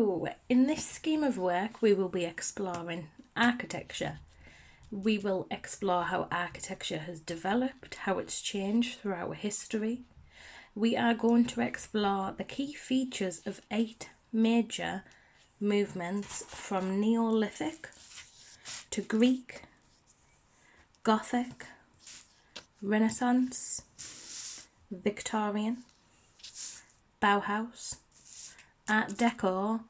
So, in this scheme of work, we will be exploring architecture. We will explore how architecture has developed, how it's changed throughout history. We are going to explore the key features of 8 major movements from Neolithic to Greek, Gothic, Renaissance, Victorian, Bauhaus, Art Deco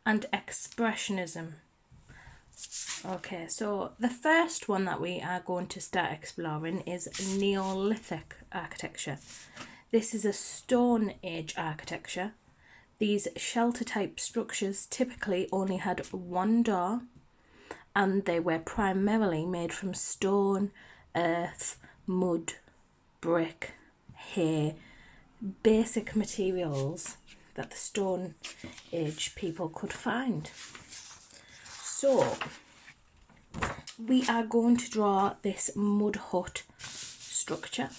and Expressionism. Okay, so the first one that we are going to start exploring is Neolithic architecture. This is a Stone Age architecture. These shelter type structures typically only had one door and they were primarily made from stone, earth, mud, brick, hay, basic materials that the Stone Age people could find. So we are going to draw this mud hut structure.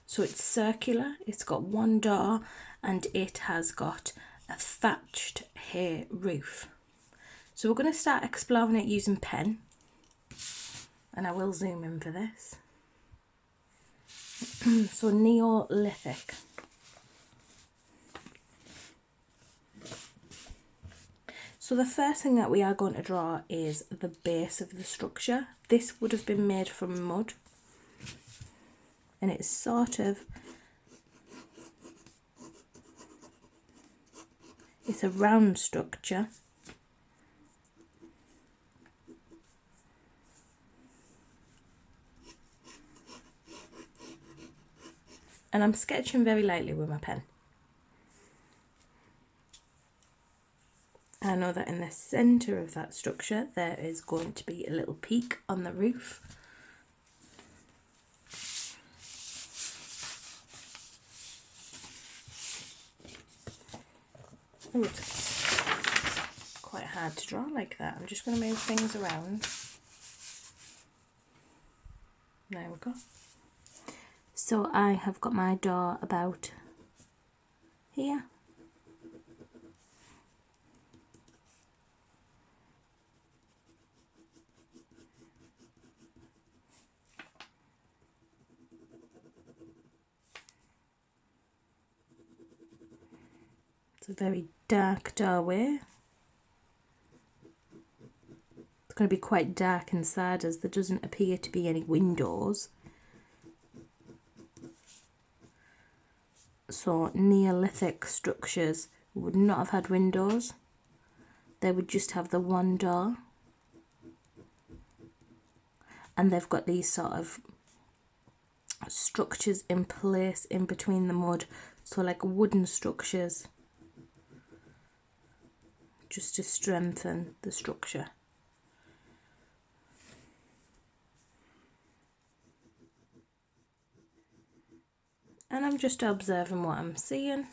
So it's circular, it's got one door and it has got a thatched hay roof. So we're going to start exploring it using pen, and I will zoom in for this. So Neolithic. So the first thing that we are going to draw is the base of the structure. This would have been made from mud, and it's it's a round structure. And I'm sketching very lightly with my pen. I know that in the centre of that structure there is going to be a little peak on the roof. Oh, it's quite hard to draw like that. I'm just going to move things around. There we go. So I have got my door about here. It's a very dark doorway. It's going to be quite dark inside as there doesn't appear to be any windows. So Neolithic structures would not have had windows. They would just have the one door. And they've got these sort of structures in place in between the mud. So like wooden structures, just to strengthen the structure. And I'm just observing what I'm seeing.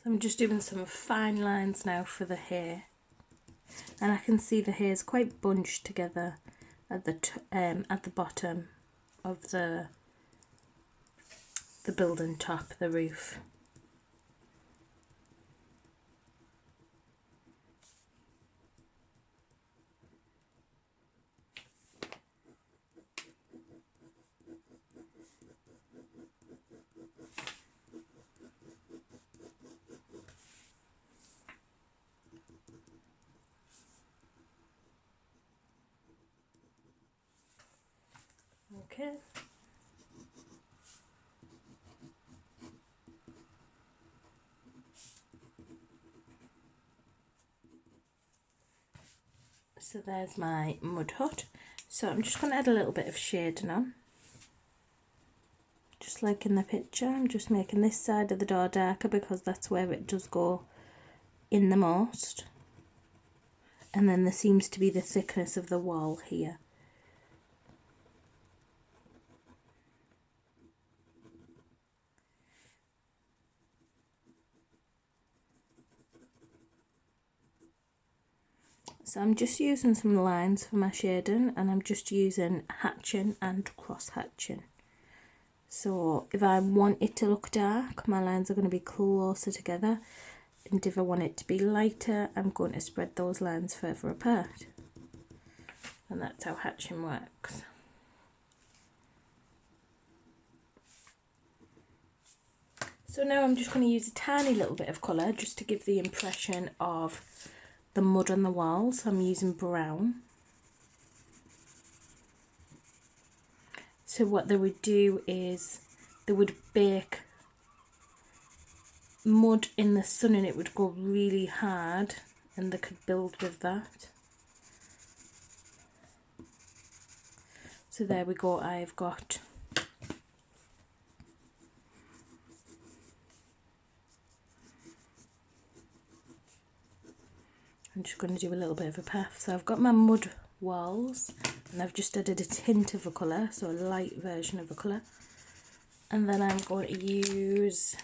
So I'm just doing some fine lines now for the hair, and I can see the hair is quite bunched together at the bottom of the building top, the roof. Okay. So there's my mud hut. So I'm just going to add a little bit of shading on. Just like in the picture, I'm just making this side of the door darker because that's where it does go in the most. And then there seems to be the thickness of the wall here. So I'm just using some lines for my shading, and I'm just using hatching and cross hatching. So if I want it to look dark, my lines are going to be closer together, and if I want it to be lighter, I'm going to spread those lines further apart. And that's how hatching works. So now I'm just going to use a tiny little bit of colour just to give the impression of the mud on the walls. I'm using brown. So what they would do is they would bake mud in the sun and it would go really hard, and they could build with that. So there we go, I've got I'm just going to do a little bit of a path. So I've got my mud walls and I've just added a tint of a colour, so a light version of a colour. And then I'm going to use,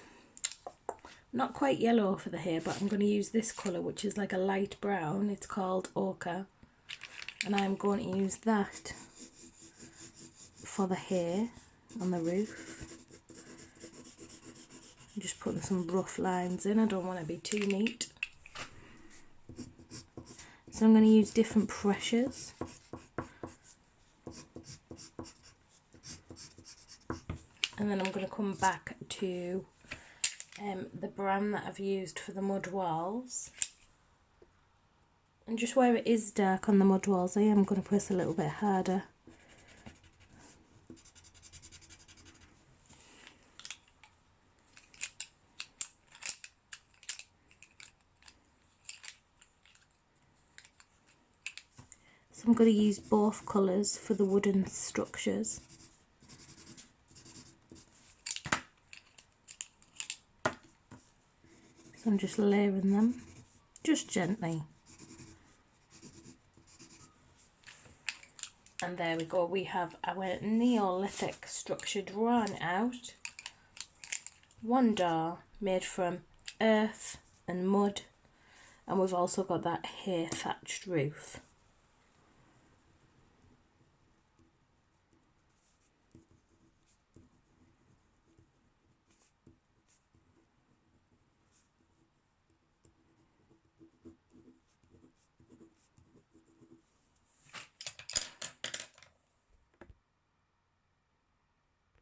not quite yellow for the hair, but I'm going to use this colour which is like a light brown. It's called ochre. And I'm going to use that for the hair on the roof. I'm just putting some rough lines in, I don't want to be too neat. So I'm going to use different pressures. And then I'm going to come back to the brown that I've used for the mud walls. And just where it is dark on the mud walls, I am going to press a little bit harder. So I'm going to use both colours for the wooden structures. So I'm just layering them, just gently. And there we go, we have our Neolithic structure drawn out. One door made from earth and mud, and we've also got that hay thatched roof.